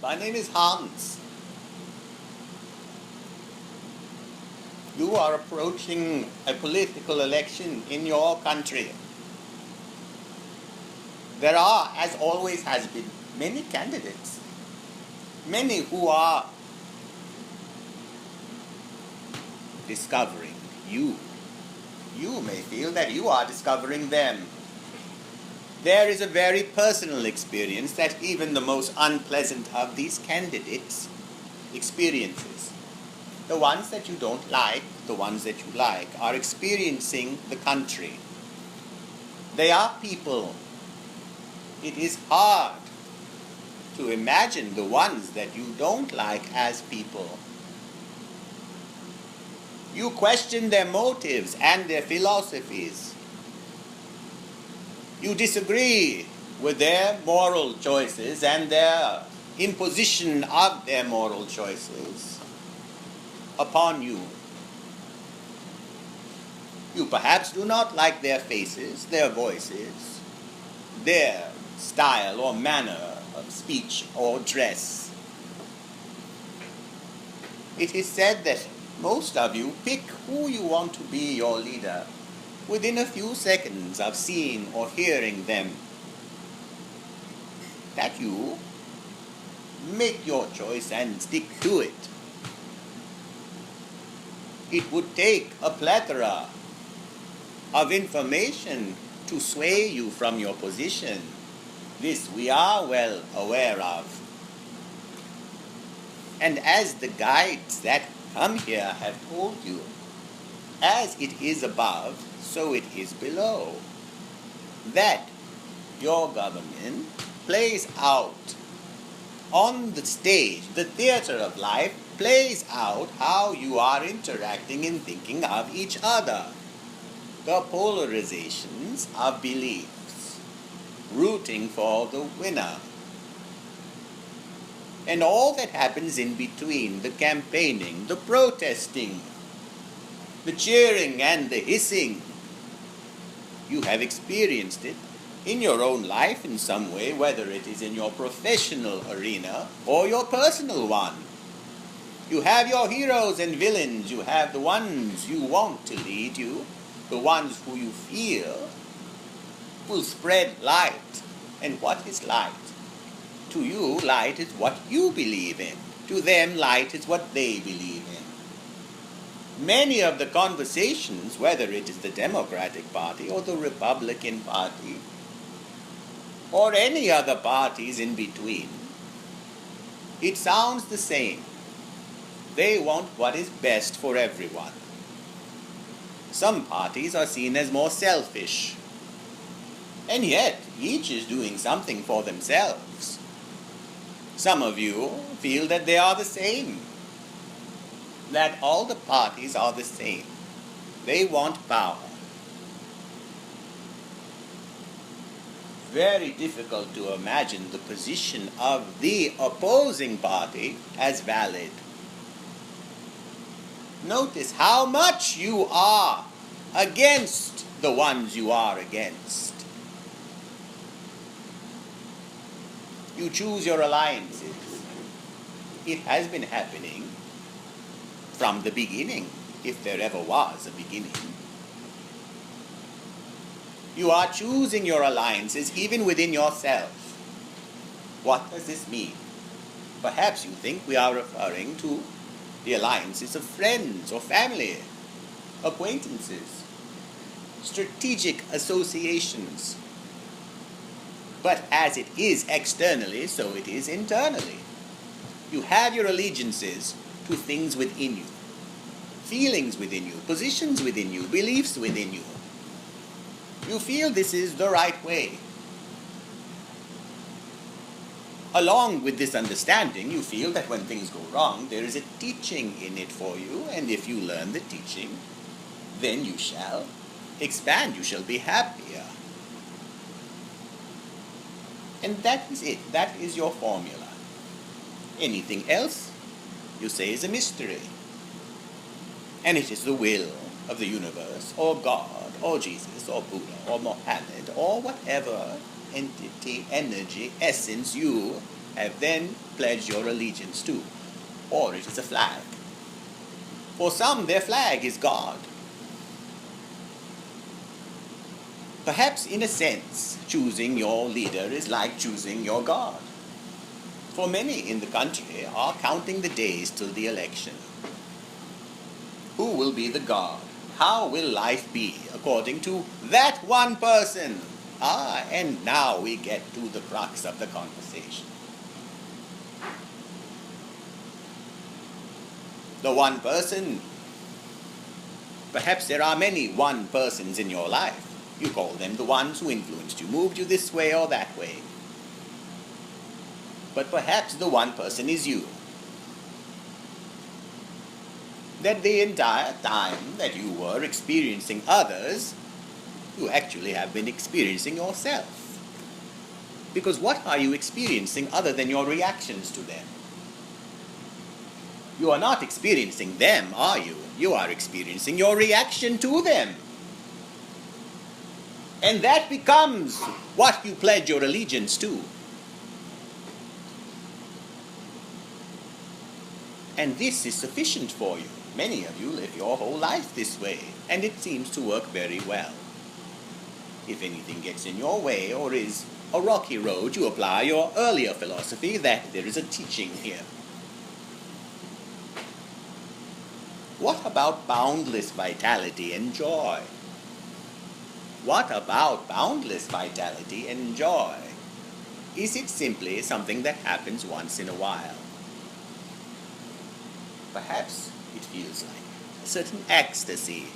My name is Hans. You are approaching a political election in your country. There are, as always has been, many candidates. Many who are discovering you. You may feel that you are discovering them. There is a very personal experience that even the most unpleasant of these candidates experiences. The ones that you don't like, the ones that you like, are experiencing the country. They are people. It is hard to imagine the ones that you don't like as people. You question their motives and their philosophies. You disagree with their moral choices and their imposition of their moral choices upon you. You perhaps do not like their faces, their voices, their style or manner of speech or dress. It is said that most of you pick who you want to be your leader within a few seconds of seeing or hearing them. That you make your choice and stick to it. It would take a plethora of information to sway you from your position. This we are well aware of. And as the guides that come here have told you, as it is above, so it is below. That your government plays out on the stage, the theater of life, plays out how you are interacting and thinking of each other. The polarizations of beliefs, rooting for the winner. And all that happens in between, the campaigning, the protesting, the cheering and the hissing. You have experienced it in your own life in some way, whether it is in your professional arena or your personal one. You have your heroes and villains. You have the ones you want to lead you, the ones who you feel will spread light. And what is light? To you, light is what you believe in. To them, light is what they believe in. Many of the conversations, whether it is the Democratic Party or the Republican Party, or any other parties in between, it sounds the same. They want what is best for everyone. Some parties are seen as more selfish, and yet each is doing something for themselves. Some of you feel that they are the same, that all the parties are the same. They want power. Very difficult to imagine the position of the opposing party as valid. Notice how much you are against the ones you are against. You choose your alliances. It has been happening from the beginning, if there ever was a beginning. You are choosing your alliances even within yourself. What does this mean? Perhaps you think we are referring to the alliances of friends or family, acquaintances, strategic associations. But as it is externally, so it is internally. You have your allegiances to things within you, feelings within you, positions within you, beliefs within you. You feel this is the right way. Along with this understanding, you feel that when things go wrong, there is a teaching in it for you, and if you learn the teaching, then you shall expand, you shall be happier. And that is it. That is your formula. Anything else, you say, is a mystery. And it is the will of the universe, or God, or Jesus, or Buddha, or Mohammed, or whatever entity, energy, essence you have then pledged your allegiance to, or it is a flag. For some, their flag is God. Perhaps in a sense, choosing your leader is like choosing your God. For many in the country are counting the days till the election. Who will be the God? How will life be according to that one person? And now we get to the crux of the conversation. The one person. Perhaps there are many one persons in your life. You call them the ones who influenced you, moved you this way or that way. But perhaps the one person is you. That the entire time that you were experiencing others, you actually have been experiencing yourself. Because what are you experiencing other than your reactions to them? You are not experiencing them, are you? You are experiencing your reaction to them. And that becomes what you pledge your allegiance to. And this is sufficient for you. Many of you live your whole life this way, and it seems to work very well. If anything gets in your way or is a rocky road, you apply your earlier philosophy that there is a teaching here. What about boundless vitality and joy? What about boundless vitality and joy? Is it simply something that happens once in a while? Perhaps it feels like a certain ecstasy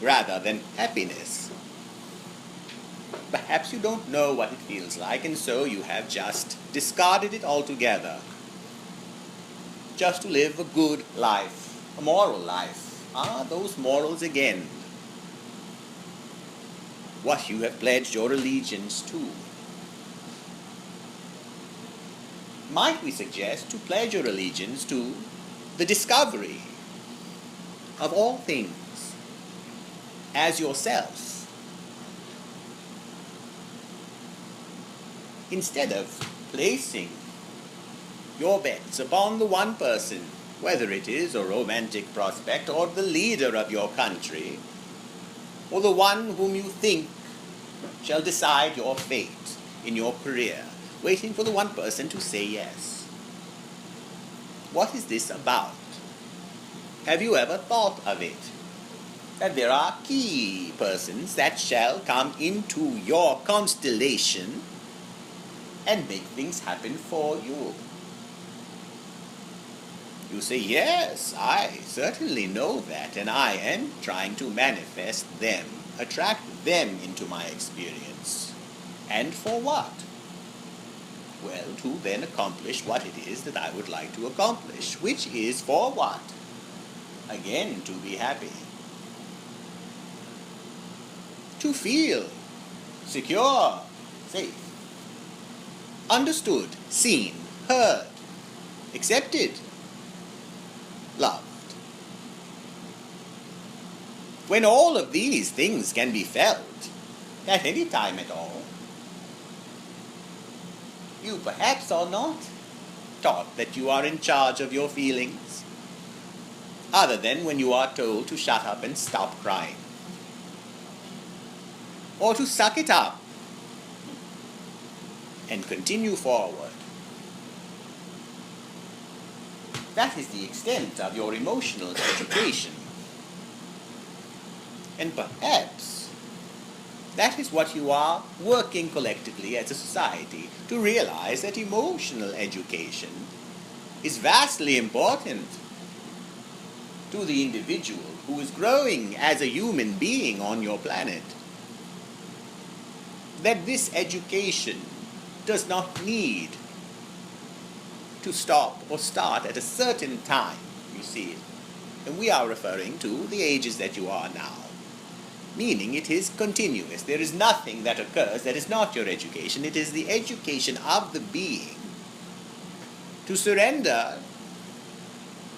rather than happiness. Perhaps you don't know what it feels like, and so you have just discarded it altogether. Just to live a good life, a moral life. Those morals again. What you have pledged your allegiance to. Might we suggest to pledge your allegiance to the discovery of all things as yourself, instead of placing your bets upon the one person, whether it is a romantic prospect or the leader of your country, or the one whom you think shall decide your fate in your career, waiting for the one person to say yes. What is this about? Have you ever thought of it? That there are key persons that shall come into your constellation and make things happen for you. You say, yes, I certainly know that, and I am trying to manifest them, attract them into my experience. And for what? Well, to then accomplish what it is that I would like to accomplish, which is for what? Again, to be happy. To feel secure, safe, understood, seen, heard, accepted, loved. When all of these things can be felt at any time at all, you perhaps are not taught that you are in charge of your feelings, other than when you are told to shut up and stop crying, or to suck it up and continue forward. That is the extent of your emotional education. And perhaps that is what you are working collectively as a society to realize, that emotional education is vastly important to the individual who is growing as a human being on your planet. That this education does not need to stop or start at a certain time, you see. And we are referring to the ages that you are now. Meaning it is continuous. There is nothing that occurs that is not your education. It is the education of the being to surrender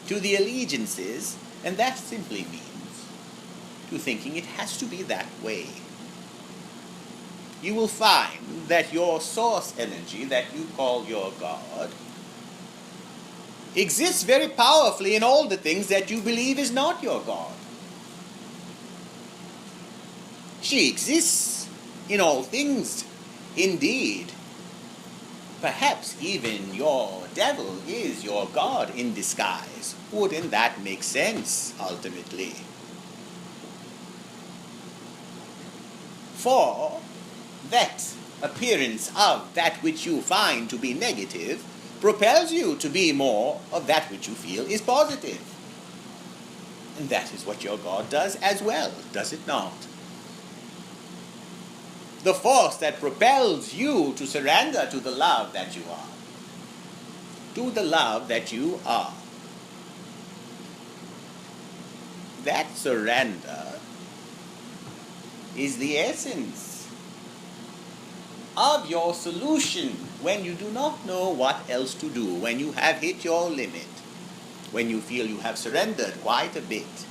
to the allegiances, and that simply means to thinking it has to be that way. you will find that your source energy that you call your God exists very powerfully in all the things that you believe is not your God. She exists in all things, indeed. Perhaps even your devil is your God in disguise. Wouldn't that make sense, ultimately? For that appearance of that which you find to be negative propels you to be more of that which you feel is positive. And that is what your God does as well, does it not? The force that propels you to surrender to the love that you are. To the love that you are. That surrender is the essence of your solution when you do not know what else to do, when you have hit your limit, when you feel you have surrendered quite a bit.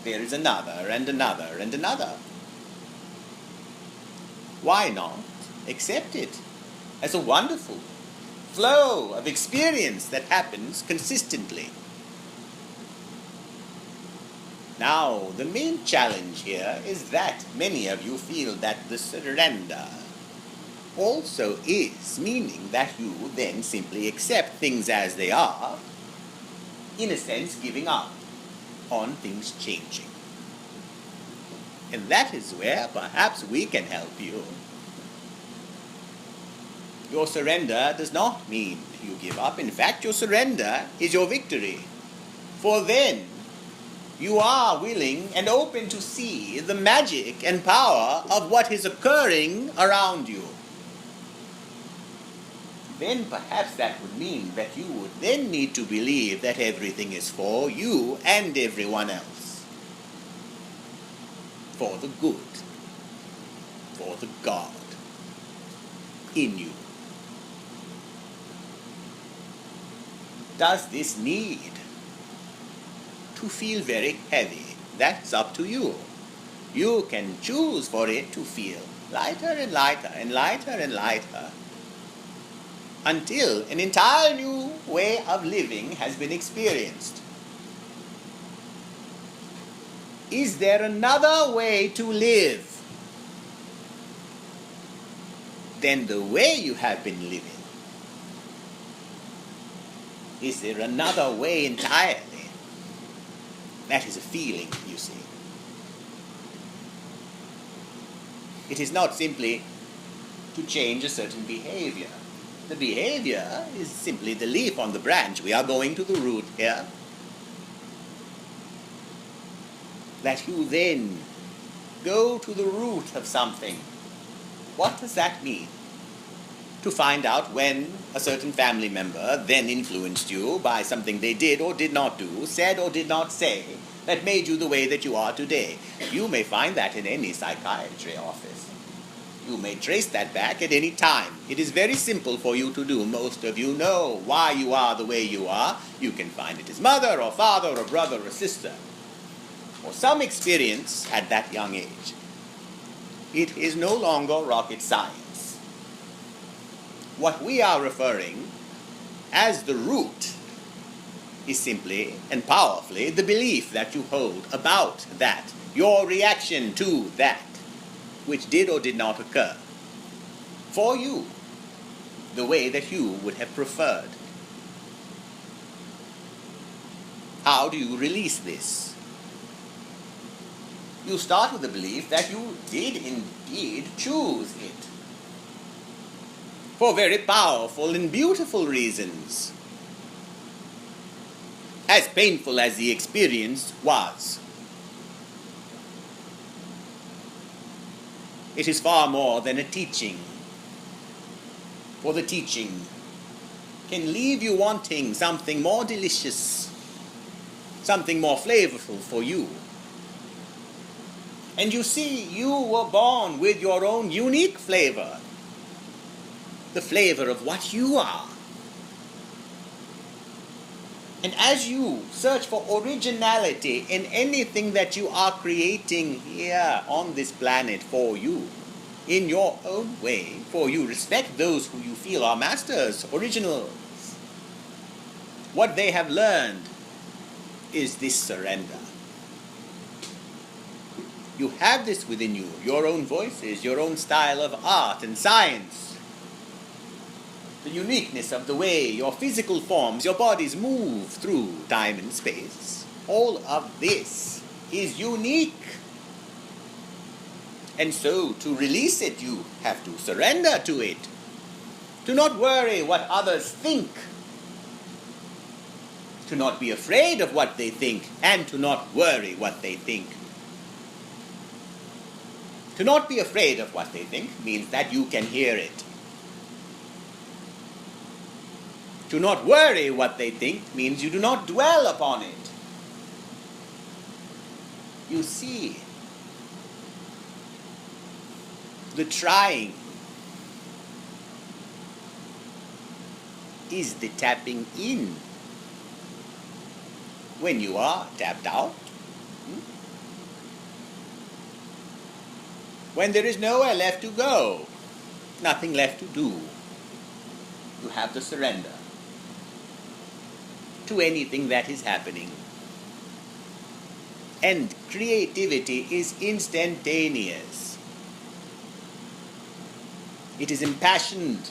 There is another and another and another. Why not accept it as a wonderful flow of experience that happens consistently? Now, the main challenge here is that many of you feel that the surrender also is, meaning that you then simply accept things as they are, in a sense giving up on things changing. And that is where perhaps we can help you. Your surrender does not mean you give up. In fact, your surrender is your victory. For then, you are willing and open to see the magic and power of what is occurring around you. Then perhaps that would mean that you would then need to believe that everything is for you and everyone else. For the good, for the God in you. Does this need to feel very heavy? That's up to you. You can choose for it to feel lighter and lighter and lighter and lighter until an entire new way of living has been experienced. Is there another way to live than the way you have been living? Is there another way entirely? That is a feeling, you see. It is not simply to change a certain behavior. The behavior is simply the leaf on the branch. We are going to the root here. That you then go to the root of something. What does that mean? To find out when a certain family member then influenced you by something they did or did not do, said or did not say, that made you the way that you are today. You may find that in any psychiatry office. You may trace that back at any time. It is very simple for you to do. Most of you know why you are the way you are. You can find it as mother or father or brother or sister, or some experience at that young age. It is no longer rocket science. What we are referring as the root is simply and powerfully the belief that you hold about that, your reaction to that which did or did not occur for you, the way that you would have preferred. How do you release this? You start with the belief that you did indeed choose it for very powerful and beautiful reasons, as painful as the experience was. It is far more than a teaching, for the teaching can leave you wanting something more delicious, something more flavorful for you. And you see, you were born with your own unique flavor, the flavor of what you are. And as you search for originality in anything that you are creating here on this planet for you, in your own way, for you respect those who you feel are masters, originals. What they have learned is this surrender. You have this within you, your own voices, your own style of art and science, the uniqueness of the way your physical forms, your bodies move through time and space. All of this is unique. And so, to release it, you have to surrender to it. To not worry what others think. To not be afraid of what they think, and to not worry what they think. To not be afraid of what they think means that you can hear it. To not worry what they think means you do not dwell upon it. You see, the trying is the tapping in. When you are tapped out, when there is nowhere left to go, nothing left to do, you have the surrender to anything that is happening. And creativity is instantaneous. It is impassioned.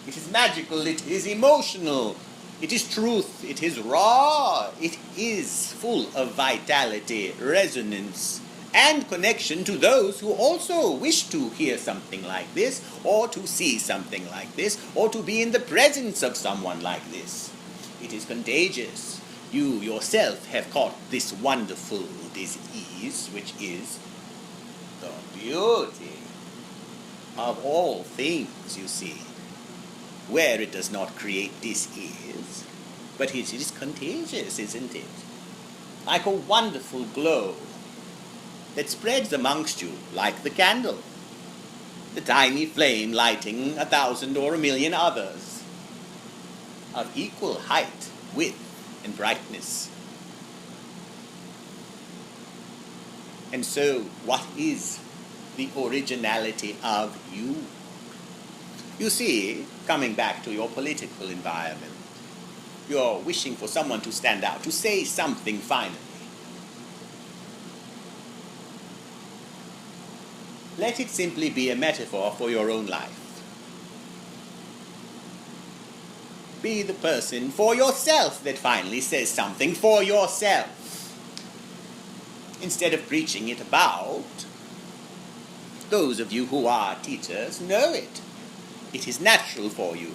It is magical. It is emotional. It is truth. It is raw. It is full of vitality, resonance, and connection to those who also wish to hear something like this, or to see something like this, or to be in the presence of someone like this. It is contagious. You yourself have caught this wonderful disease, which is the beauty of all things, you see. Where it does not create dis-ease, but it is contagious, isn't it? Like a wonderful glow that spreads amongst you like the candle, the tiny flame lighting 1,000 or 1,000,000 others of equal height, width, and brightness. And so, what is the originality of you? You see, coming back to your political environment, you're wishing for someone to stand out, to say something finally. Let it simply be a metaphor for your own life. Be the person for yourself that finally says something for yourself. Instead of preaching it about, those of you who are teachers know it. It is natural for you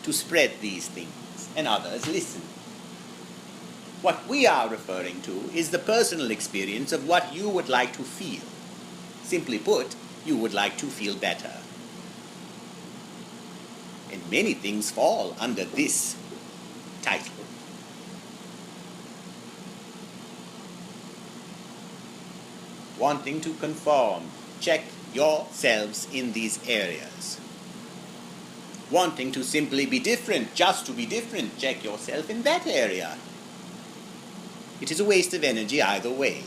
to spread these things, and others listen. What we are referring to is the personal experience of what you would like to feel. Simply put, you would like to feel better. And many things fall under this title. Wanting to conform, check yourselves in these areas. Wanting to simply be different, just to be different, check yourself in that area. It is a waste of energy either way.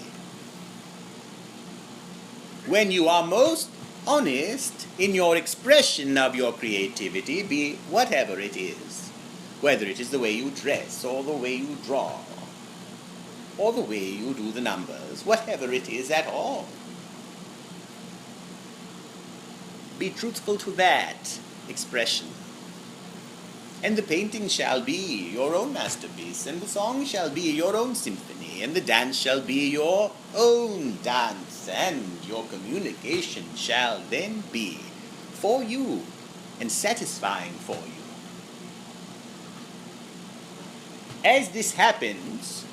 When you are most honest in your expression of your creativity, be whatever it is, whether it is the way you dress, or the way you draw, or the way you do the numbers, whatever it is at all, be truthful to that expression. And the painting shall be your own masterpiece, and the song shall be your own symphony, and the dance shall be your own dance, and your communication shall then be for you and satisfying for you. As this happens,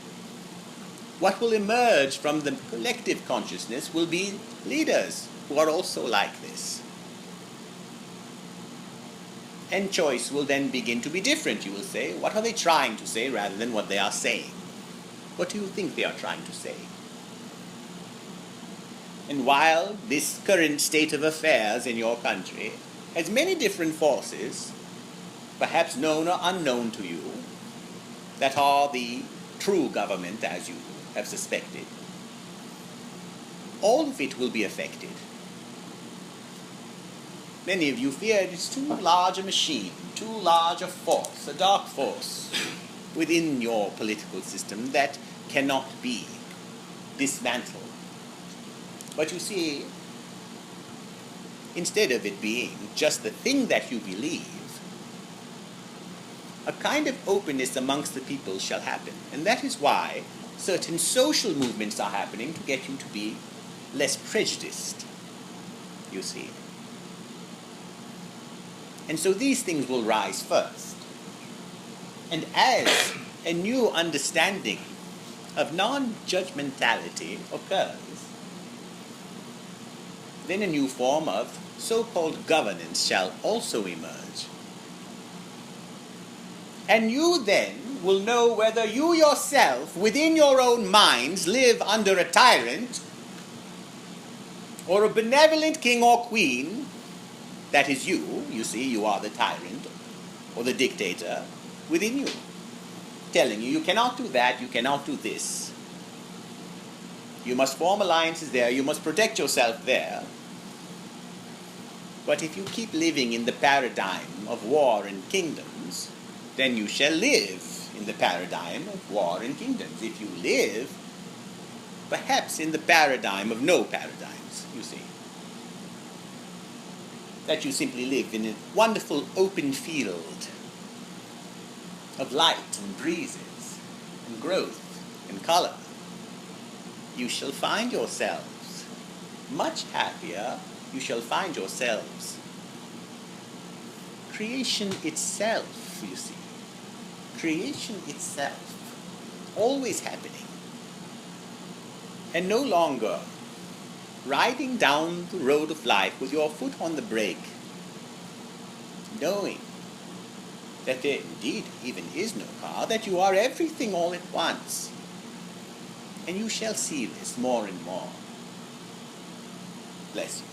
what will emerge from the collective consciousness will be leaders who are also like this. And choice will then begin to be different. You will say, what are they trying to say rather than what they are saying? What do you think they are trying to say? And while this current state of affairs in your country has many different forces, perhaps known or unknown to you, that are the true government as you have suspected, all of it will be affected. Many of you fear it's too large a machine, too large a force, a dark force within your political system that cannot be dismantled. But you see, instead of it being just the thing that you believe, a kind of openness amongst the people shall happen. And that is why certain social movements are happening to get you to be less prejudiced, you see. And so these things will rise first. And as a new understanding of non-judgmentality occurs, then a new form of so-called governance shall also emerge. And you then will know whether you yourself, within your own minds, live under a tyrant or a benevolent king or queen. That is you see, you are the tyrant or the dictator within you, telling you cannot do that, you cannot do this. You must form alliances there, you must protect yourself there. But if you keep living in the paradigm of war and kingdoms, then you shall live in the paradigm of war and kingdoms. If you live, perhaps in the paradigm of no paradigms, you see. That you simply live in a wonderful open field of light and breezes and growth and color. You shall find yourselves much happier. You shall find yourselves creation itself, you see. Creation itself, always happening. And no longer riding down the road of life with your foot on the brake, knowing that there indeed even is no car, that you are everything all at once. And you shall see this more and more. Bless you.